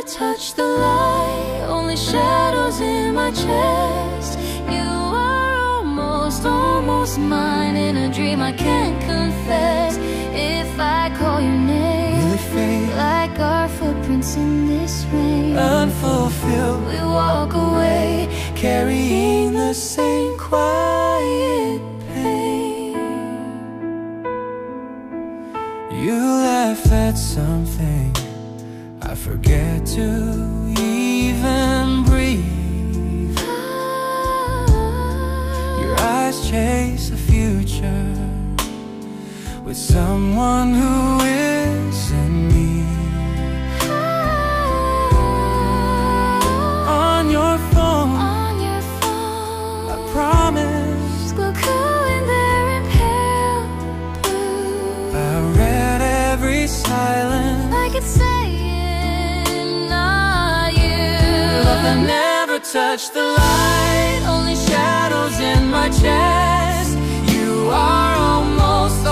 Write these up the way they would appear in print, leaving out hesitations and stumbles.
touch the light, only shadows in my chest. You are almost mine. In a dream I can't confess. If I call your name, will it fade? Like our footprints in this rain. Unfulfilled, we walk away, carrying the same quiet pain. You laugh at something I forget to even breathe. Your eyes chase the future with someone who isn't me. On your phone, I promise, glow cool in their impale blue. I read every silence, I could say it, not you. Love that never touched the light, only shadows in my chest. You are almost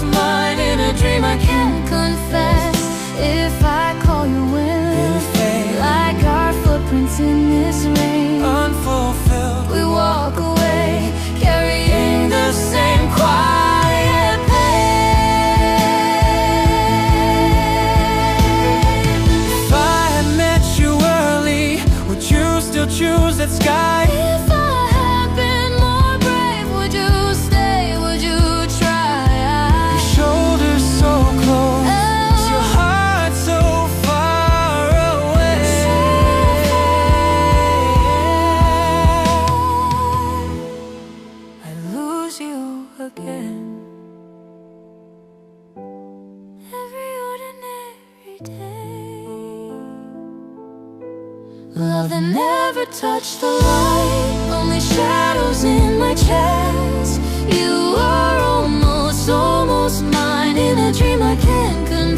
mine. In a dream I can't confess. If I call you, will it fade? Like our footprints in this rain. Unfulfilled, we walk away, carrying the same quiet pain. If I had met you early, would you still choose that sky? If I had been more brave, would you stay? Would you try? Your shoulders so close, your heart so far away. I lose you again. Every ordinary day. Love that never touched the light, only shadows in my chest. You are almost mine. In a dream I can't confess.